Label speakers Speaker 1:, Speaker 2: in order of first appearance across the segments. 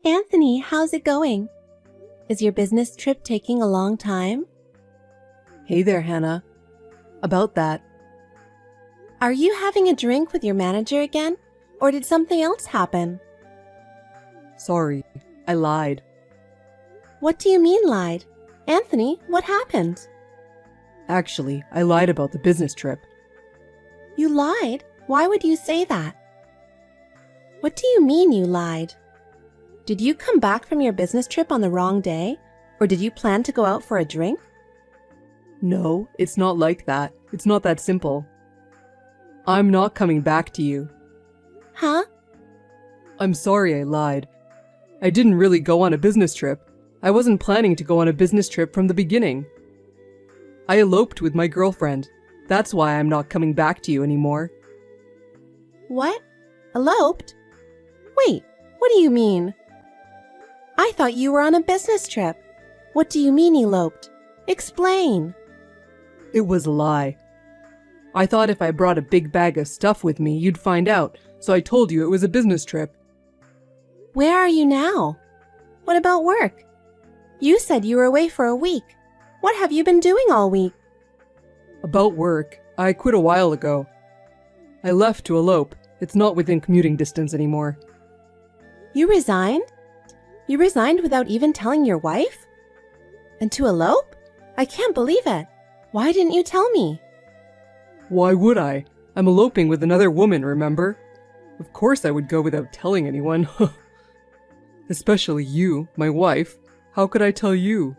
Speaker 1: Anthony, how's it going? Is your business trip taking a long time?
Speaker 2: Hey there, Hannah. About that,
Speaker 1: Are you having a drink with your manager again? Or did something else happen?
Speaker 2: sorry, I lied.
Speaker 1: What do you mean lied? Anthony, what happened?
Speaker 2: Actually, I lied about the business trip.
Speaker 1: You lied? Why would you say that? What do you mean you lied? Did you come back from your business trip on the wrong day? Or did you plan to go out for a drink?
Speaker 2: No, it's not like that. It's not that simple. I'm not coming back to you.
Speaker 1: Huh?
Speaker 2: I'm sorry I lied. I didn't really go on a business trip. I wasn't planning to go on a business trip from the beginning. I eloped with my girlfriend. That's why I'm not coming back to you anymore.
Speaker 1: What? Eloped? Wait, what do you mean? I thought you were on a business trip. What do you mean eloped? Explain.
Speaker 2: It was a lie. I thought if I brought a big bag of stuff with me, you'd find out, so I told you it was a business trip.
Speaker 1: Where are you now? What about work? You said you were away for a week. What have you been doing all week?
Speaker 2: About work, I quit a while ago. I left to elope. It's not within commuting distance anymore.
Speaker 1: You resigned? You resigned without even telling your wife? And to elope? I can't believe it. Why didn't you tell me?
Speaker 2: Why would I? I'm eloping with another woman, remember? Of course I would go without telling anyone. Especially you, my wife. How could I tell you?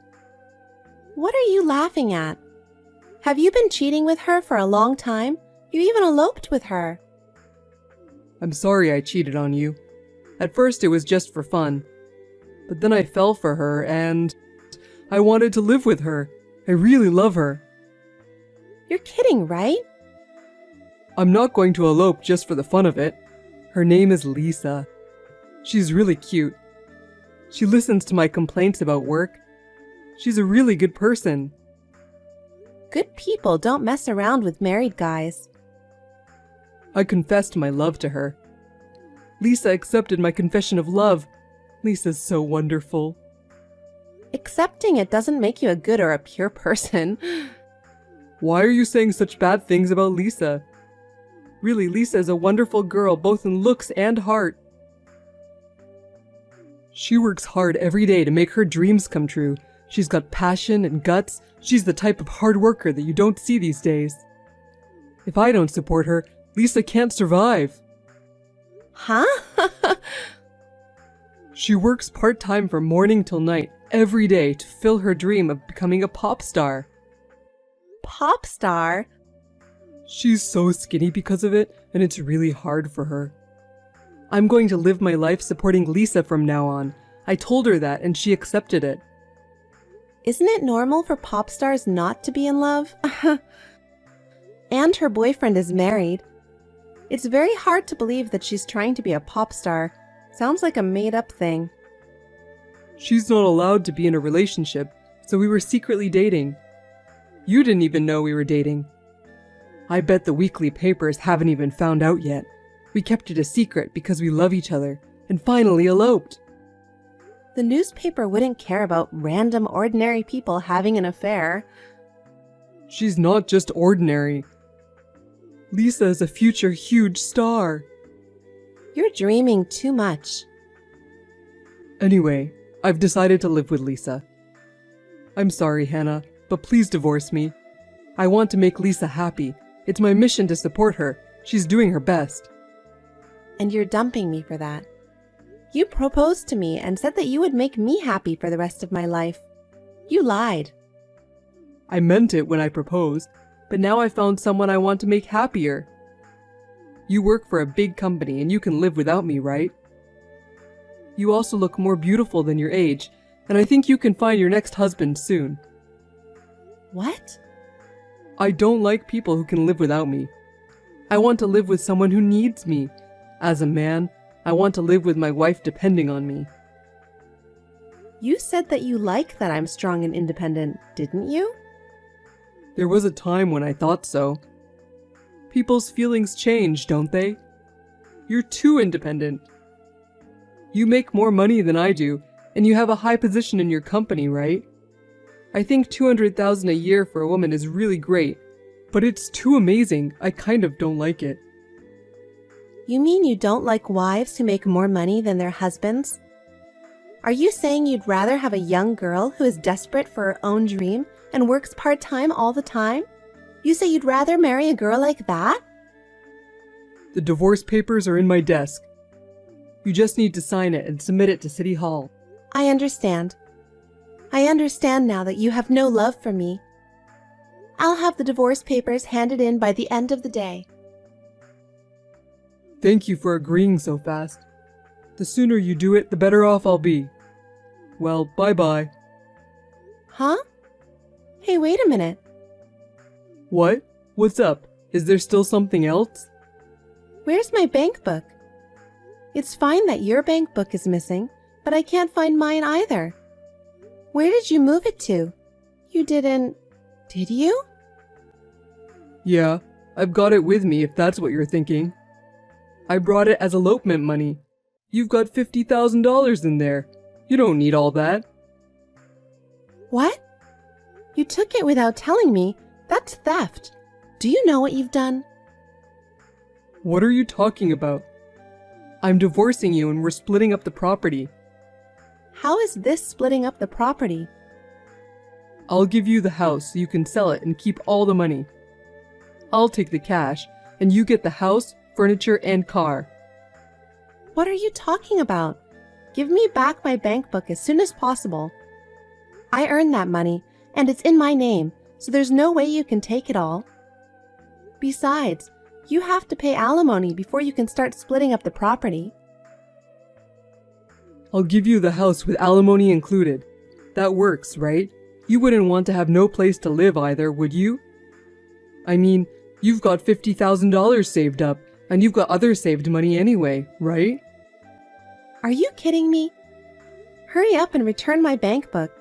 Speaker 1: What are you laughing at? Have you been cheating with her for a long time? You even eloped with her.
Speaker 2: I'm sorry I cheated on you. At first it was just for fun. But then I fell for her and I wanted to live with her. I really love her.
Speaker 1: You're kidding, right?
Speaker 2: I'm not going to elope just for the fun of it. Her name is Lisa. She's really cute. She listens to my complaints about work. She's a really good person.
Speaker 1: Good people don't mess around with married guys.
Speaker 2: I confessed my love to her. Lisa accepted my confession of love. Lisa's so wonderful.
Speaker 1: Accepting it doesn't make you a good or a pure person.
Speaker 2: Why are you saying such bad things about Lisa? Really, Lisa is a wonderful girl, both in looks and heart. She works hard every day to make her dreams come true. She's got passion and guts. She's the type of hard worker that you don't see these days. If I don't support her, Lisa can't survive.
Speaker 1: Huh?
Speaker 2: She works part-time from morning till night, every day, to fill her dream of becoming a pop star.
Speaker 1: Pop star?
Speaker 2: She's so skinny because of it, and it's really hard for her. I'm going to live my life supporting Lisa from now on. I told her that, and she accepted it.
Speaker 1: Isn't it normal for pop stars not to be in love? And her boyfriend is married. It's very hard to believe that she's trying to be a pop star. Sounds like a made-up thing.
Speaker 2: She's not allowed to be in a relationship, so we were secretly dating. You didn't even know we were dating. I bet the weekly papers haven't even found out yet. We kept it a secret because we love each other, and finally eloped.
Speaker 1: The newspaper wouldn't care about random ordinary people having an affair.
Speaker 2: She's not just ordinary. Lisa is a future huge star.
Speaker 1: You're dreaming too much.
Speaker 2: Anyway, I've decided to live with Lisa. I'm sorry, Hannah, but please divorce me. I want to make Lisa happy. It's my mission to support her. She's doing her best.
Speaker 1: And you're dumping me for that. You proposed to me and said that you would make me happy for the rest of my life. You lied.
Speaker 2: I meant it when I proposed, but now I found someone I want to make happier. You work for a big company and you can live without me, right? You also look more beautiful than your age, and I think you can find your next husband soon.
Speaker 1: What?
Speaker 2: I don't like people who can live without me. I want to live with someone who needs me. As a man, I want to live with my wife depending on me.
Speaker 1: You said that you like that I'm strong and independent, didn't you?
Speaker 2: There was a time when I thought so. People's feelings change, don't they? You're too independent. You make more money than I do, and you have a high position in your company, right? I think $200,000 a year for a woman is really great, but it's too amazing. I kind of don't like it.
Speaker 1: You mean you don't like wives who make more money than their husbands? Are you saying you'd rather have a young girl who is desperate for her own dream and works part-time all the time? You say you'd rather marry a girl like that?
Speaker 2: The divorce papers are in my desk. You just need to sign it and submit it to City Hall.
Speaker 1: I understand. I understand now that you have no love for me. I'll have the divorce papers handed in by the end of the day.
Speaker 2: Thank you for agreeing so fast. The sooner you do it, the better off I'll be. Well, bye-bye.
Speaker 1: Huh? Hey, wait a minute.
Speaker 2: What? What's up? Is there still something else?
Speaker 1: Where's my bank book? It's fine that your bank book is missing, but I can't find mine either. Where did you move it to? You didn't... Did you?
Speaker 2: Yeah, I've got it with me if that's what you're thinking. I brought it as elopement money. You've got $50,000 in there. You don't need all that.
Speaker 1: What? You took it without telling me. That's theft. Do you know what you've done?
Speaker 2: What are you talking about? I'm divorcing you and we're splitting up the property.
Speaker 1: How is this splitting up the property?
Speaker 2: I'll give you the house so you can sell it and keep all the money. I'll take the cash and you get the house, furniture, and car.
Speaker 1: What are you talking about? Give me back my bank book as soon as possible. I earned that money, and it's in my name, so there's no way you can take it all. Besides, you have to pay alimony before you can start splitting up the property.
Speaker 2: I'll give you the house with alimony included. That works, right? You wouldn't want to have no place to live either, would you? I mean, you've got $50,000 saved up, and you've got other saved money anyway, right?
Speaker 1: Are you kidding me? Hurry up and return my bank book.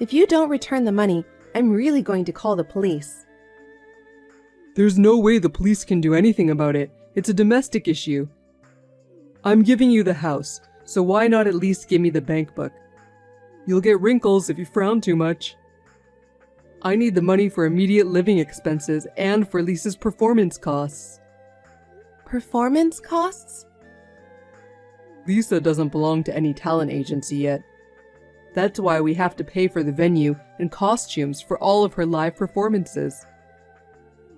Speaker 1: If you don't return the money, I'm really going to call the police.
Speaker 2: There's no way the police can do anything about it. It's a domestic issue. I'm giving you the house, so why not at least give me the bank book? You'll get wrinkles if you frown too much. I need the money for immediate living expenses and for Lisa's performance costs.
Speaker 1: Performance costs?
Speaker 2: Lisa doesn't belong to any talent agency yet. That's why we have to pay for the venue and costumes for all of her live performances.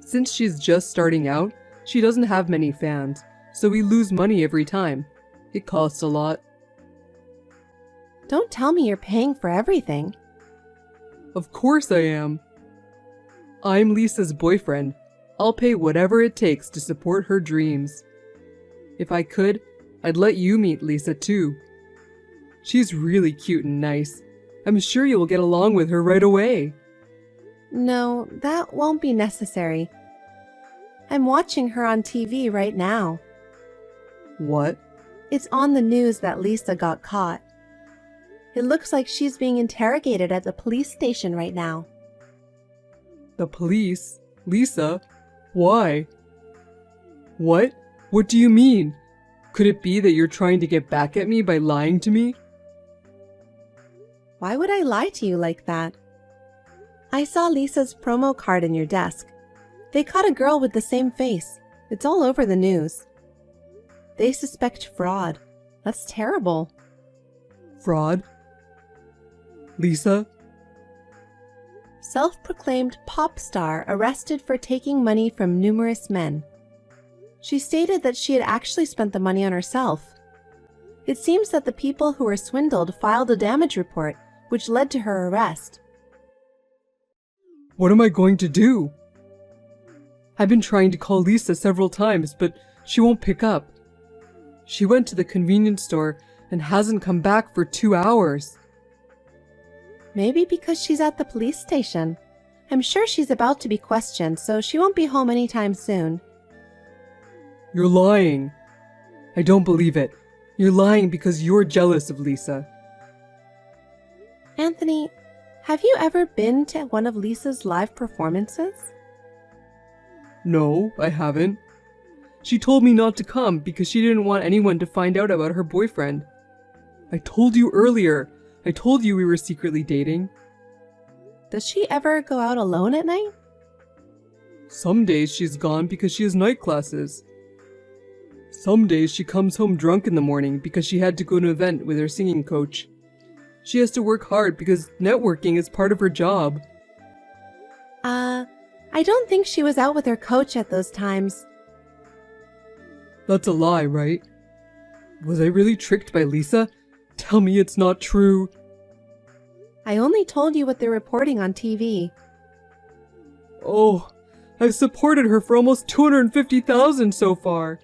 Speaker 2: Since she's just starting out, she doesn't have many fans, so we lose money every time. It costs a lot.
Speaker 1: Don't tell me you're paying for everything.
Speaker 2: Of course I am. I'm Lisa's boyfriend. I'll pay whatever it takes to support her dreams. If I could, I'd let you meet Lisa too. She's really cute and nice. I'm sure you'll get along with her right away.
Speaker 1: No, that won't be necessary. I'm watching her on TV right now.
Speaker 2: What?
Speaker 1: It's on the news that Lisa got caught. It looks like she's being interrogated at the police station right now.
Speaker 2: The police? Lisa? Why? What? What do you mean? Could it be that you're trying to get back at me by lying to me?
Speaker 1: Why would I lie to you like that? I saw Lisa's promo card in your desk. They caught a girl with the same face. It's all over the news. They suspect fraud. That's terrible.
Speaker 2: Fraud? Lisa?
Speaker 1: Self-proclaimed pop star arrested for taking money from numerous men. She stated that she had actually spent the money on herself. It seems that the people who were swindled filed a damage report, which led to her arrest.
Speaker 2: What am I going to do? I've been trying to call Lisa several times, but she won't pick up. She went to the convenience store and hasn't come back for 2 hours.
Speaker 1: Maybe because she's at the police station. I'm sure she's about to be questioned, so she won't be home anytime soon.
Speaker 2: You're lying. I don't believe it. You're lying because you're jealous of Lisa.
Speaker 1: Anthony, have you ever been to one of Lisa's live performances?
Speaker 2: No, I haven't. She told me not to come because she didn't want anyone to find out about her boyfriend. I told you earlier. I told you we were secretly dating.
Speaker 1: Does she ever go out alone at night?
Speaker 2: Some days she's gone because she has night classes. Some days she comes home drunk in the morning because she had to go to an event with her singing coach. She has to work hard because networking is part of her job.
Speaker 1: I don't think she was out with her coach at those times.
Speaker 2: That's a lie, right? Was I really tricked by Lisa? Tell me it's not true.
Speaker 1: I only told you what they're reporting on TV.
Speaker 2: Oh, I've supported her for almost $250,000 so far.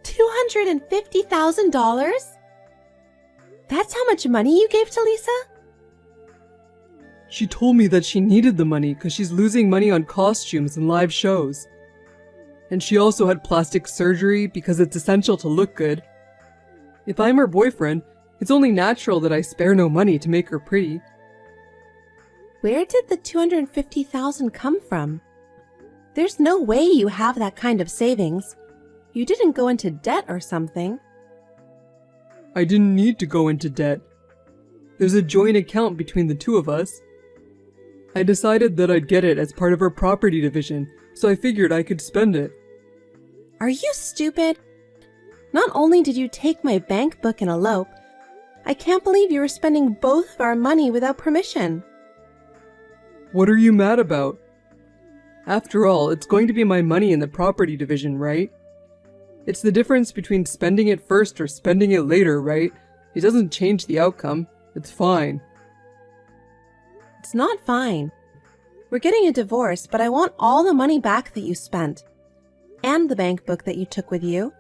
Speaker 1: $250,000? That's how much money you gave to Lisa?
Speaker 2: She told me that she needed the money because she's losing money on costumes and live shows. And she also had plastic surgery because it's essential to look good. If I'm her boyfriend, it's only natural that I spare no money to make her pretty.
Speaker 1: Where did the $250,000 come from? There's no way you have that kind of savings. You didn't go into debt or something.
Speaker 2: I didn't need to go into debt. There's a joint account between the two of us. I decided that I'd get it as part of her property division, so I figured I could spend it.
Speaker 1: Are you stupid? Not only did you take my bank book and elope, I can't believe you were spending both of our money without permission.
Speaker 2: What are you mad about? After all, it's going to be my money in the property division, right? It's the difference between spending it first or spending it later, right? It doesn't change the outcome. It's fine.
Speaker 1: It's not fine. We're getting a divorce, but I want all the money back that you spent. And the bank book that you took with you.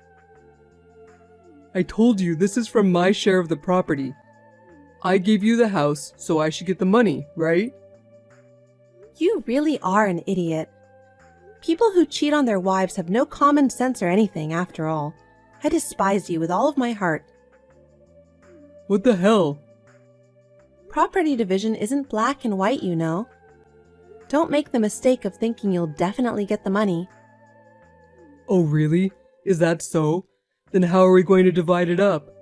Speaker 2: I told you this is from my share of the property. I gave you the house, so I should get the money, right?
Speaker 1: You really are an idiot. People who cheat on their wives have no common sense or anything, after all. I despise you with all of my heart.
Speaker 2: What the hell?
Speaker 1: Property division isn't black and white, you know. Don't make the mistake of thinking you'll definitely get the money.
Speaker 2: Oh, really? Is that so? Then how are we going to divide it up?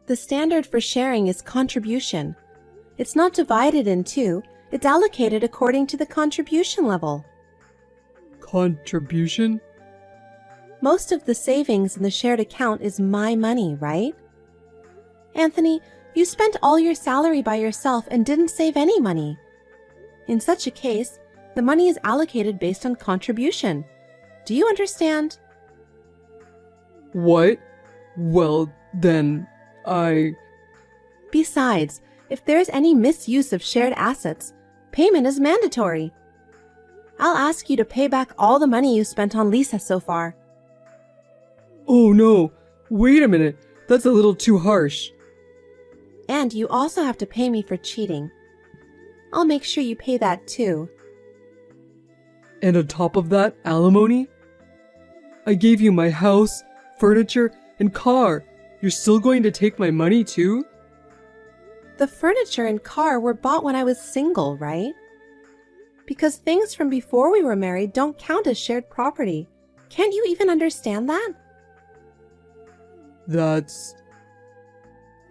Speaker 1: The standard for sharing is contribution. It's not divided in two, it's allocated according to the contribution level.
Speaker 2: Contribution?
Speaker 1: Most of the savings in the shared account is my money, right? Anthony, you spent all your salary by yourself and didn't save any money. In such a case, the money is allocated based on contribution. Do you understand?
Speaker 2: What? Well, then,
Speaker 1: Besides, if there's any misuse of shared assets, payment is mandatory. I'll ask you to pay back all the money you spent on Lisa so far.
Speaker 2: Oh no! Wait a minute! That's a little too harsh.
Speaker 1: And you also have to pay me for cheating. I'll make sure you pay that too.
Speaker 2: And on top of that, alimony? I gave you my house, furniture, and car. You're still going to take my money too?
Speaker 1: The furniture and car were bought when I was single, right? Because things from before we were married don't count as shared property. Can't you even understand that?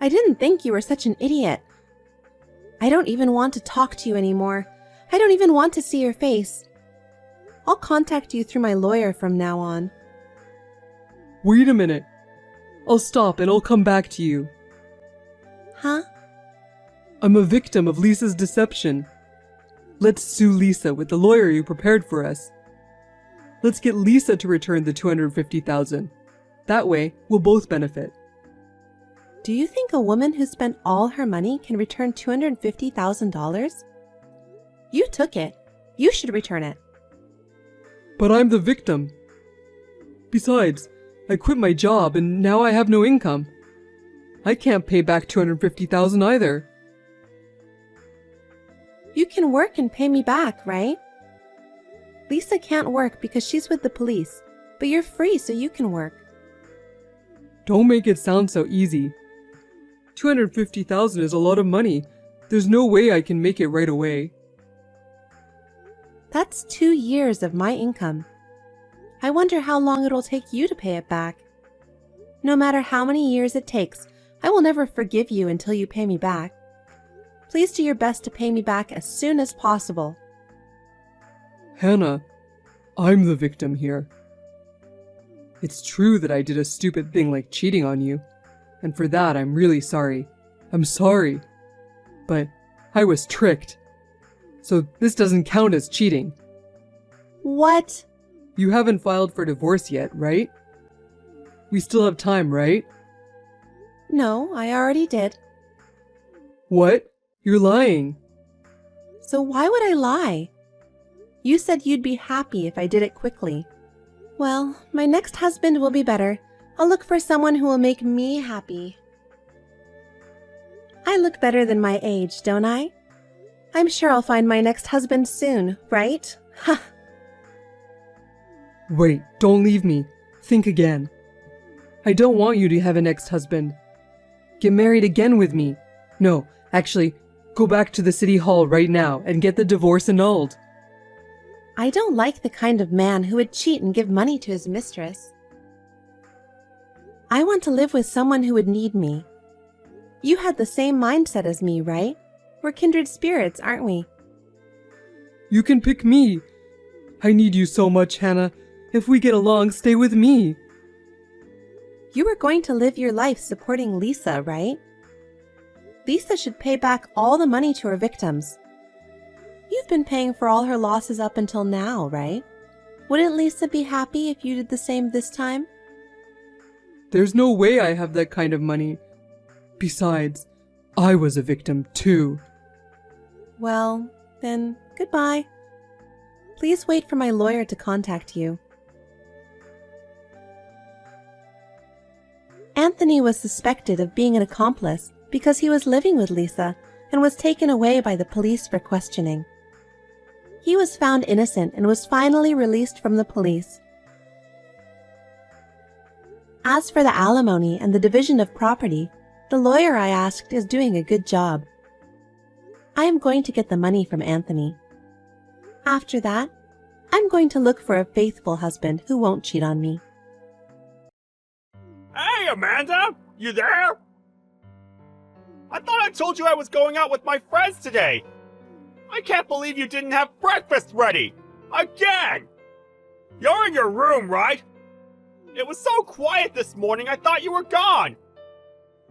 Speaker 1: I didn't think you were such an idiot. I don't even want to talk to you anymore. I don't even want to see your face. I'll contact you through my lawyer from now on.
Speaker 2: Wait a minute. I'll stop and I'll come back to you.
Speaker 1: Huh?
Speaker 2: I'm a victim of Lisa's deception. Let's sue Lisa with the lawyer you prepared for us. Let's get Lisa to return the $250,000. That way, we'll both benefit.
Speaker 1: Do you think a woman who spent all her money can return $250,000? You took it. You should return it.
Speaker 2: But I'm the victim. Besides, I quit my job and now I have no income. I can't pay back $250,000 either.
Speaker 1: You can work and pay me back, right? Lisa can't work because she's with the police, but you're free so you can work.
Speaker 2: Don't make it sound so easy. $250,000 is a lot of money. There's no way I can make it right away.
Speaker 1: That's 2 years of my income. I wonder how long it'll take you to pay it back. No matter how many years it takes, I will never forgive you until you pay me back. Please do your best to pay me back as soon as possible.
Speaker 2: Hannah, I'm the victim here. It's true that I did a stupid thing like cheating on you, and for that I'm really sorry. I'm sorry. But I was tricked. So this doesn't count as cheating.
Speaker 1: What?
Speaker 2: You haven't filed for divorce yet, right? We still have time, right?
Speaker 1: No, I already did.
Speaker 2: What? You're lying.
Speaker 1: So why would I lie? You said you'd be happy if I did it quickly. Well, my next husband will be better. I'll look for someone who will make me happy. I look better than my age, don't I? I'm sure I'll find my next husband soon, right? Ha!
Speaker 2: Wait, don't leave me. Think again. I don't want you to have an ex-husband. Get married again with me. No, actually, go back to the city hall right now and get the divorce annulled.
Speaker 1: I don't like the kind of man who would cheat and give money to his mistress. I want to live with someone who would need me. You had the same mindset as me, right? We're kindred spirits, aren't we?
Speaker 2: You can pick me. I need you so much, Hannah. If we get along, stay with me.
Speaker 1: You were going to live your life supporting Lisa, right? Lisa should pay back all the money to her victims. You've been paying for all her losses up until now, right? Wouldn't Lisa be happy if you did the same this time?
Speaker 2: There's no way I have that kind of money. Besides, I was a victim too.
Speaker 1: Well, then, goodbye. Please wait for my lawyer to contact you. Anthony was suspected of being an accomplice because he was living with Lisa and was taken away by the police for questioning. He was found innocent and was finally released from the police. As for the alimony and the division of property, the lawyer I asked is doing a good job. I am going to get the money from Anthony. After that, I'm going to look for a faithful husband who won't cheat on me.
Speaker 3: Hey, Amanda! You there? I thought I told you I was going out with my friends today. I can't believe you didn't have breakfast ready! Again! You're in your room, right? It was so quiet this morning I thought you were gone.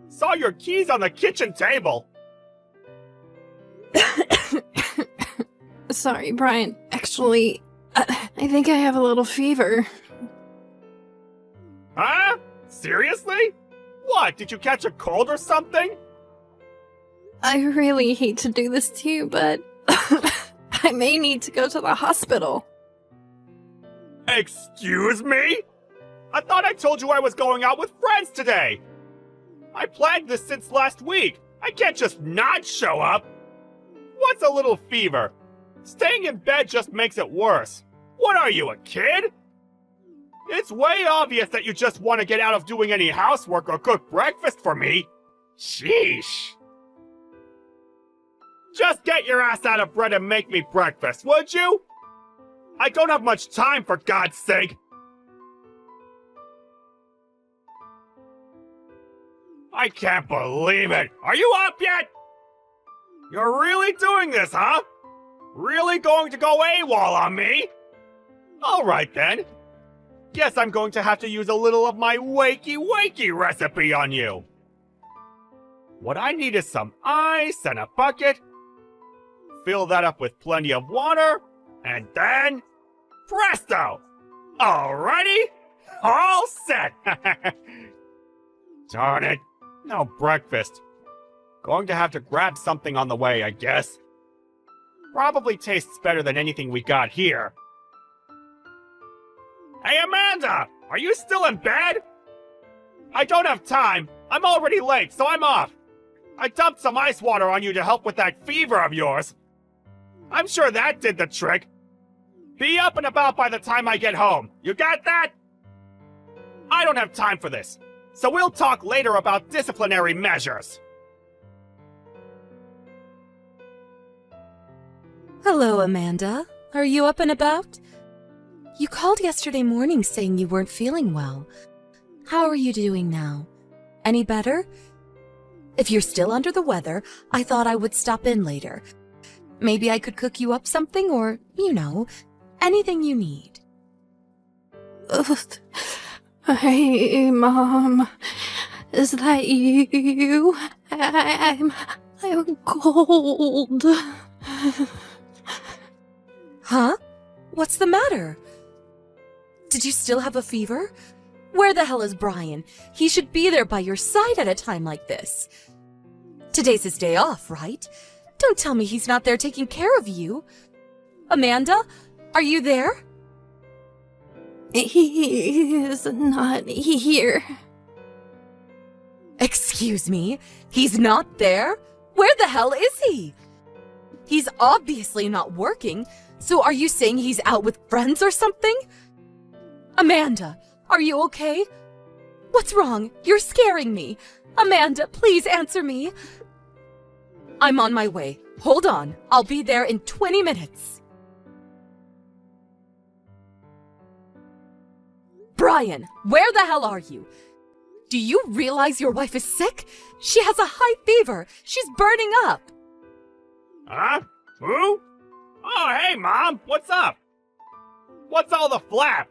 Speaker 3: Saw your keys on the kitchen table.
Speaker 4: Sorry, Brian. Actually, I think I have a little fever.
Speaker 3: Huh? Seriously? What, did you catch a cold or something?
Speaker 4: I really hate to do this to you, but I may need to go to the hospital.
Speaker 3: Excuse me? I thought I told you I was going out with friends today. I planned this since last week. I can't just not show up. What's a little fever? Staying in bed just makes it worse. What are you, a kid? It's way obvious that you just want to get out of doing any housework or cook breakfast for me. Sheesh. Just get your ass out of bed and make me breakfast, would you? I don't have much time, for God's sake. I can't believe it. Are you up yet? You're really doing this, huh? Really going to go AWOL on me? Alright then. Guess I'm going to have to use a little of my wakey recipe on you. What I need is some ice and a bucket. Fill that up with plenty of water, and then presto! Alrighty? All set! Darn it, no breakfast. Going to have to grab something on the way, I guess. Probably tastes better than anything we got here. Hey, Amanda! Are you still in bed? I don't have time. I'm already late, so I'm off. I dumped some ice water on you to help with that fever of yours. I'm sure that did the trick. Be up and about by the time I get home. You got that? I don't have time for this, so we'll talk later about disciplinary measures.
Speaker 5: Hello, Amanda. Are you up and about? You called yesterday morning saying you weren't feeling well. How are you doing now? Any better? If you're still under the weather, I thought I would stop in later. Maybe I could cook you up something or, anything you need.
Speaker 4: Hey, Mom. Is that you? I'm cold.
Speaker 5: Huh? What's the matter? Did you still have a fever? Where the hell is Brian? He should be there by your side at a time like this. Today's his day off, right? Don't tell me he's not there taking care of you. Amanda, are you there?
Speaker 4: He is not here.
Speaker 5: Excuse me? He's not there? Where the hell is he? He's obviously not working, so are you saying he's out with friends or something? Amanda, are you okay? What's wrong? You're scaring me. Amanda, please answer me. I'm on my way. Hold on. I'll be there in 20 minutes. Brian, where the hell are you? Do you realize your wife is sick? She has a high fever. She's burning up.
Speaker 3: Huh? Who? Oh, hey, Mom. What's up? What's all the flap?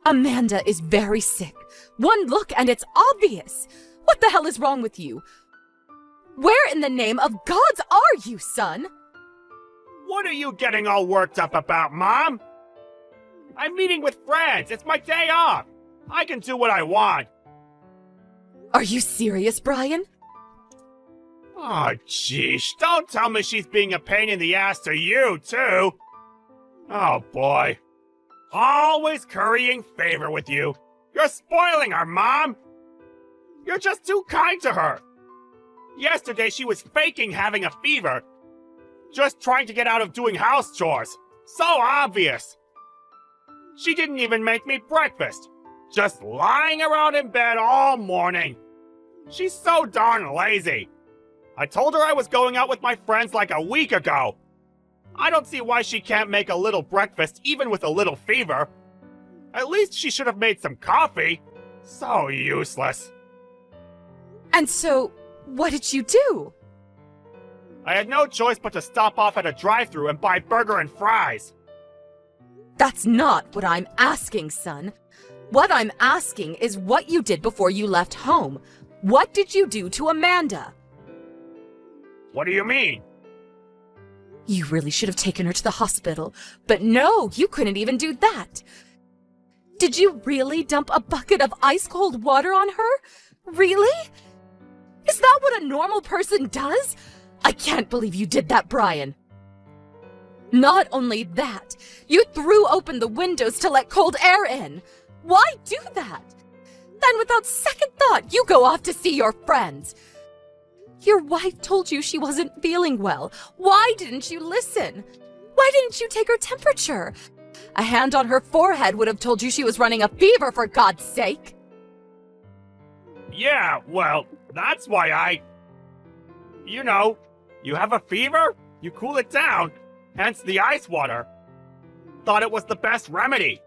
Speaker 5: Amanda is very sick. One look and it's obvious. What the hell is wrong with you? Where in the name of gods are you, son?
Speaker 3: What are you getting all worked up about, Mom? I'm meeting with friends. It's my day off. I can do what I want.
Speaker 5: Are you serious, Brian?
Speaker 3: Oh, jeez. Don't tell me she's being a pain in the ass to you, too. Oh, boy. Always currying favor with you. You're spoiling her, Mom. You're just too kind to her. Yesterday, she was faking having a fever. Just trying to get out of doing house chores. So obvious. She didn't even make me breakfast. Just lying around in bed all morning. She's so darn lazy. I told her I was going out with my friends like a week ago. I don't see why she can't make a little breakfast even with a little fever. At least she should have made some coffee. So useless.
Speaker 5: And so, what did you do?
Speaker 3: I had no choice but to stop off at a drive-thru and buy burger and fries.
Speaker 5: That's not what I'm asking, son. What I'm asking is what you did before you left home. What did you do to Amanda?
Speaker 3: What do you mean?
Speaker 5: You really should have taken her to the hospital, but no, you couldn't even do that. Did you really dump a bucket of ice-cold water on her? Really? Is that what a normal person does? I can't believe you did that, Brian. Not only that, you threw open the windows to let cold air in. Why do that? Then without second thought, you go off to see your friends. Your wife told you she wasn't feeling well. Why didn't you listen? Why didn't you take her temperature? A hand on her forehead would have told you she was running a fever, for God's sake.
Speaker 3: Yeah, well, that's why you have a fever, you cool it down, hence the ice water. Thought it was the best remedy.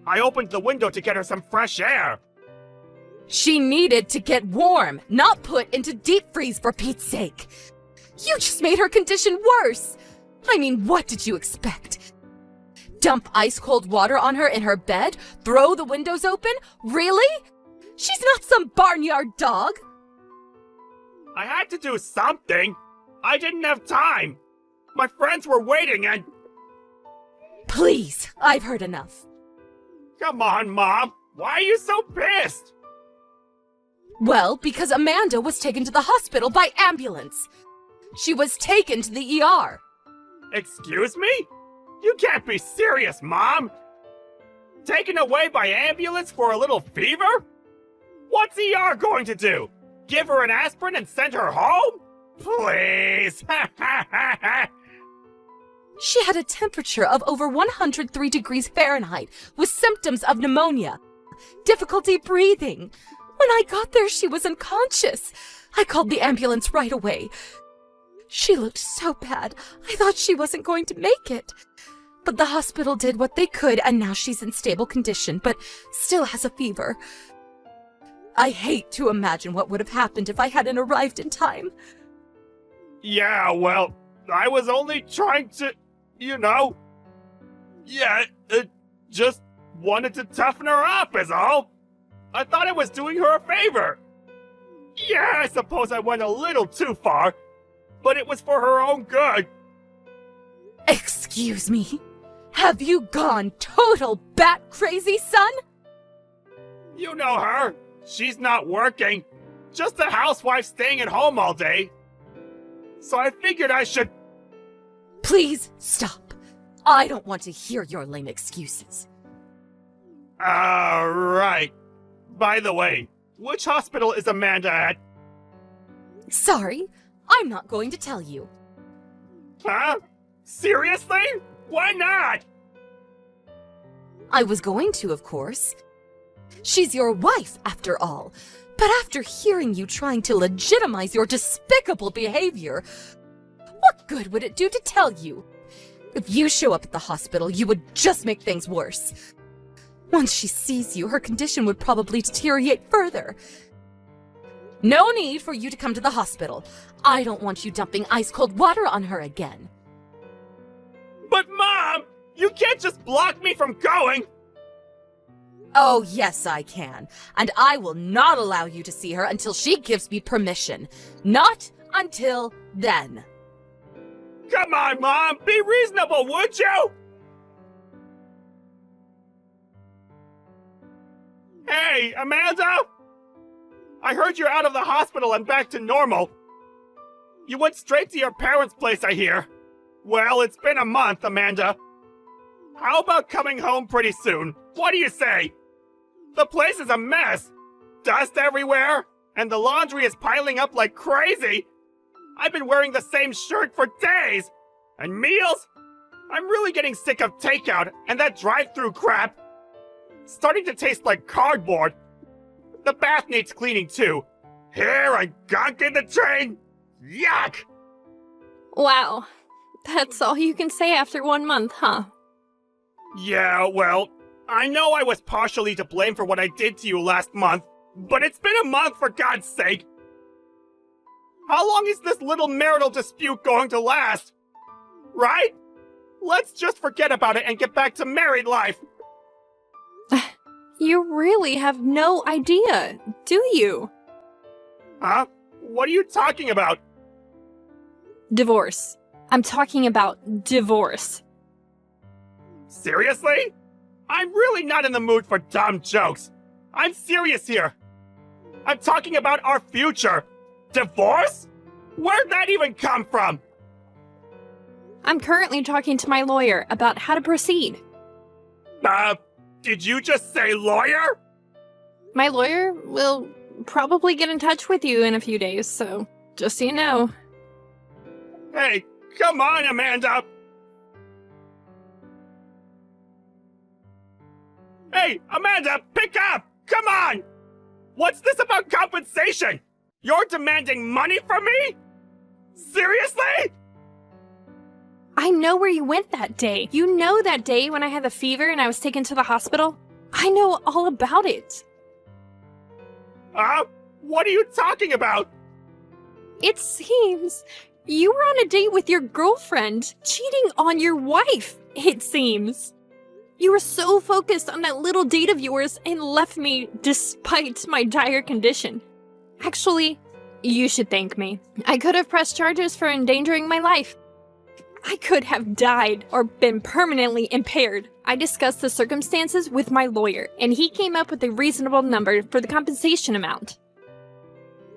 Speaker 3: I opened the window to get her some fresh air.
Speaker 5: She needed to get warm, not put into deep freeze, for Pete's sake. You just made her condition worse. I mean, what did you expect? Dump ice-cold water on her in her bed? Throw the windows open? Really? She's not some barnyard dog.
Speaker 3: I had to do something. I didn't have time. My friends were waiting and...
Speaker 5: Please, I've heard enough.
Speaker 3: Come on, Mom. Why are you so pissed?
Speaker 5: Well, because Amanda was taken to the hospital by ambulance. She was taken to the ER.
Speaker 3: Excuse me? You can't be serious, Mom. Taken away by ambulance for a little fever? What's ER going to do? Give her an aspirin and send her home? Please.
Speaker 5: She had a temperature of over 103 degrees Fahrenheit with symptoms of pneumonia, difficulty breathing. When I got there, she was unconscious. I called the ambulance right away. She looked so bad, I thought she wasn't going to make it. But the hospital did what they could, and now she's in stable condition, but still has a fever. I hate to imagine what would have happened if I hadn't arrived in time.
Speaker 3: Yeah, well, I was only trying to, just wanted to toughen her up is all. I thought I was doing her a favor. Yeah, I suppose I went a little too far, but it was for her own good.
Speaker 5: Excuse me? Have you gone total bat crazy, son?
Speaker 3: You know her. She's not working. Just a housewife staying at home all day. So I figured I should...
Speaker 5: Please stop. I don't want to hear your lame excuses.
Speaker 3: Right. By the way, which hospital is Amanda at?
Speaker 5: Sorry, I'm not going to tell you.
Speaker 3: Huh? Seriously? Why not?
Speaker 5: I was going to, of course. She's your wife, after all. But after hearing you trying to legitimize your despicable behavior, what good would it do to tell you? If you show up at the hospital, you would just make things worse. Once she sees you, her condition would probably deteriorate further. No need for you to come to the hospital. I don't want you dumping ice-cold water on her again.
Speaker 3: But Mom, you can't just block me from going.
Speaker 5: Oh, yes, I can. And I will not allow you to see her until she gives me permission. Not until then.
Speaker 3: Come on, Mom, be reasonable, would you? Hey, Amanda! I heard you're out of the hospital and back to normal. You went straight to your parents' place, I hear. Well, it's been a month, Amanda. How about coming home pretty soon? What do you say? The place is a mess. Dust everywhere, and the laundry is piling up like crazy. I've been wearing the same shirt for days. And meals? I'm really getting sick of takeout and that drive-through crap. Starting to taste like cardboard. The bath needs cleaning too. Hair and gunk in the drain. Yuck!
Speaker 4: Wow. That's all you can say after 1 month, huh?
Speaker 3: Yeah, well, I know I was partially to blame for what I did to you last month, but it's been a month for God's sake. How long is this little marital dispute going to last? Right? Let's just forget about it and get back to married life.
Speaker 4: You really have no idea, do you?
Speaker 3: Huh? What are you talking about?
Speaker 4: Divorce. I'm talking about divorce.
Speaker 3: Seriously? I'm really not in the mood for dumb jokes. I'm serious here. I'm talking about our future. Divorce? Where'd that even come from?
Speaker 4: I'm currently talking to my lawyer about how to proceed.
Speaker 3: Did you just say lawyer?
Speaker 4: My lawyer will probably get in touch with you in a few days, so just so you know.
Speaker 3: Hey, come on, Amanda! Hey, Amanda, pick up! Come on! What's this about compensation? You're demanding money from me? Seriously?
Speaker 4: I know where you went that day. You know that day when I had the fever and I was taken to the hospital? I know all about it.
Speaker 3: What are you talking about?
Speaker 4: It seems you were on a date with your girlfriend, cheating on your wife, it seems. You were so focused on that little date of yours and left me despite my dire condition. Actually, you should thank me. I could have pressed charges for endangering my life. I could have died or been permanently impaired. I discussed the circumstances with my lawyer, and he came up with a reasonable number for the compensation amount.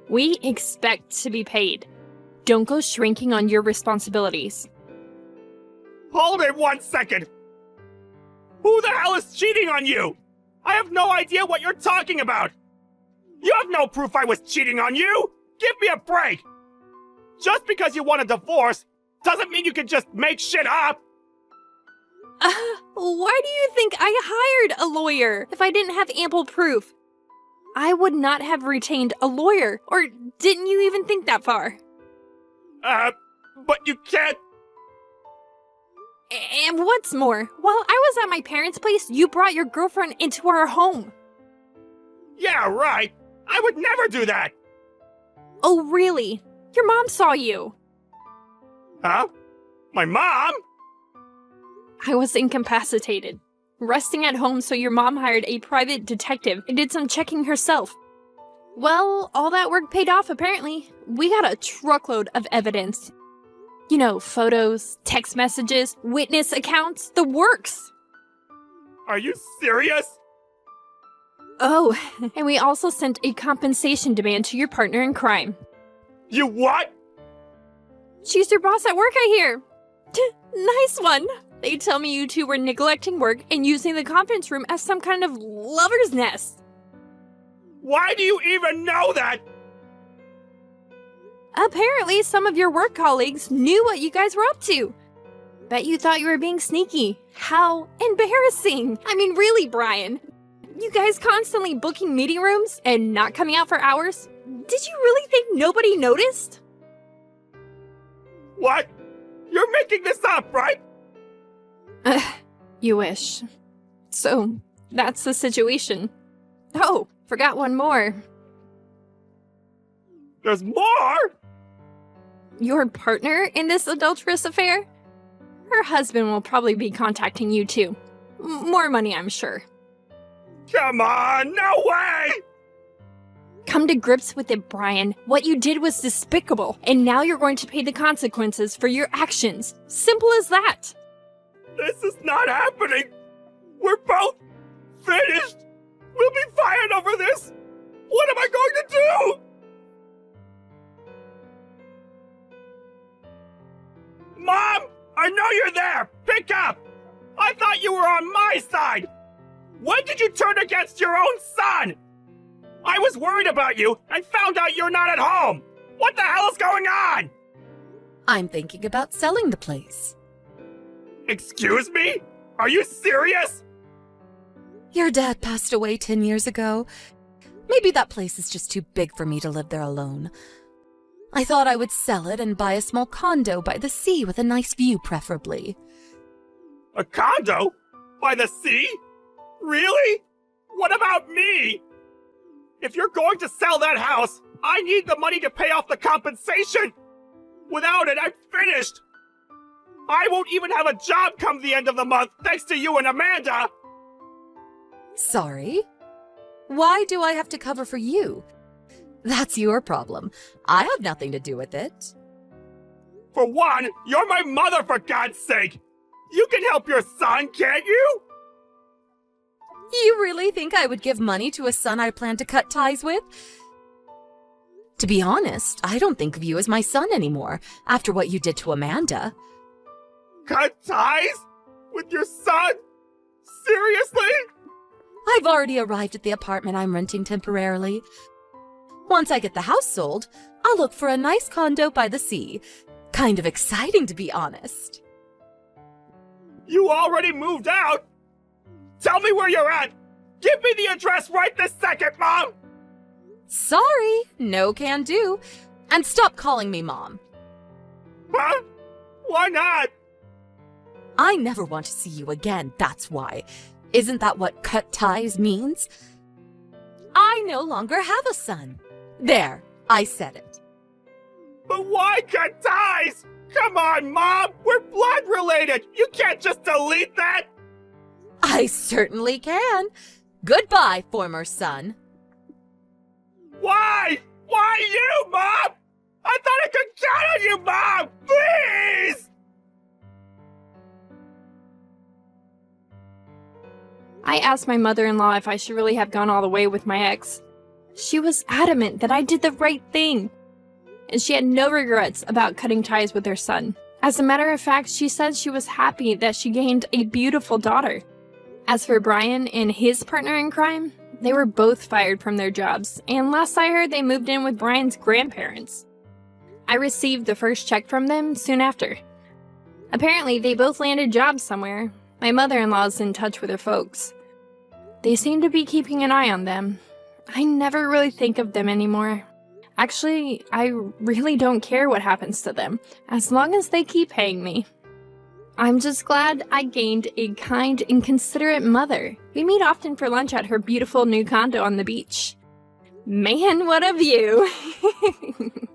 Speaker 4: We expect to be paid. Don't go shrinking on your responsibilities.
Speaker 3: Hold it 1 second! Who the hell is cheating on you? I have no idea what you're talking about! You have no proof I was cheating on you! Give me a break! Just because you want a divorce doesn't mean you can just make shit up!
Speaker 4: Why do you think I hired a lawyer if I didn't have ample proof? I would not have retained a lawyer, or didn't you even think that far?
Speaker 3: But you can't...
Speaker 4: And what's more, while I was at my parents' place, you brought your girlfriend into our home.
Speaker 3: Yeah, right. I would never do that!
Speaker 4: Oh, really? Your mom saw you.
Speaker 3: Huh? My mom?
Speaker 4: I was incapacitated, resting at home, so your mom hired a private detective and did some checking herself. Well, all that work paid off, apparently. We got a truckload of evidence. You know, photos, text messages, witness accounts, the works.
Speaker 3: Are you serious?
Speaker 4: Oh, and we also sent a compensation demand to your partner in crime.
Speaker 3: You what?
Speaker 4: She's your boss at work, I hear. Nice one. They tell me you two were neglecting work and using the conference room as some kind of lover's nest.
Speaker 3: Why do you even know that?
Speaker 4: Apparently, some of your work colleagues knew what you guys were up to. Bet you thought you were being sneaky. How embarrassing. I mean, really, Brian. You guys constantly booking meeting rooms and not coming out for hours? Did you really think nobody noticed?
Speaker 3: What? You're making this up, right?
Speaker 4: You wish. So, that's the situation. Oh, forgot one more.
Speaker 3: There's more?
Speaker 4: Your partner in this adulterous affair? Her husband will probably be contacting you too. More money, I'm sure.
Speaker 3: Come on, no way!
Speaker 4: Come to grips with it, Brian. What you did was despicable, and now you're going to pay the consequences for your actions. Simple as that.
Speaker 3: This is not happening! We're both finished! We'll be fired over this! What am I going to do? Mom! I know you're there! Pick up! I thought you were on my side! When did you turn against your own son? I was worried about you and found out you're not at home! What the hell is going on?
Speaker 5: I'm thinking about selling the place.
Speaker 3: Excuse me? Are you serious?
Speaker 5: Your dad passed away 10 years ago. Maybe that place is just too big for me to live there alone. I thought I would sell it and buy a small condo by the sea with a nice view, preferably.
Speaker 3: A condo? By the sea? Really? What about me? If you're going to sell that house, I need the money to pay off the compensation. Without it, I'm finished. I won't even have a job come the end of the month thanks to you and Amanda.
Speaker 5: Sorry? Why do I have to cover for you? That's your problem. I have nothing to do with it.
Speaker 3: For one, you're my mother, for God's sake. You can help your son, can't you?
Speaker 5: You really think I would give money to a son I plan to cut ties with? To be honest, I don't think of you as my son anymore, after what you did to Amanda.
Speaker 3: Cut ties? With your son? Seriously?
Speaker 5: I've already arrived at the apartment I'm renting temporarily. Once I get the house sold, I'll look for a nice condo by the sea. Kind of exciting, to be honest.
Speaker 3: You already moved out? Tell me where you're at! Give me the address right this second, Mom!
Speaker 5: Sorry, no can do. And stop calling me Mom.
Speaker 3: Huh? Why not?
Speaker 5: I never want to see you again, that's why. Isn't that what cut ties means? I no longer have a son. There, I said it.
Speaker 3: But why cut ties? Come on, Mom! We're blood related! You can't just delete that!
Speaker 5: I certainly can. Goodbye, former son.
Speaker 3: Why? Why you, Mom? I thought I could count on you, Mom! Please!
Speaker 4: I asked my mother-in-law if I should really have gone all the way with my ex. She was adamant that I did the right thing, and she had no regrets about cutting ties with her son. As a matter of fact, she said she was happy that she gained a beautiful daughter. As for Brian and his partner in crime, they were both fired from their jobs, and last I heard they moved in with Brian's grandparents. I received the first check from them soon after. Apparently, they both landed jobs somewhere. My mother-in-law's in touch with her folks. They seem to be keeping an eye on them. I never really think of them anymore. Actually, I really don't care what happens to them, as long as they keep paying me. I'm just glad I gained a kind and considerate mother. We meet often for lunch at her beautiful new condo on the beach. Man, what a view.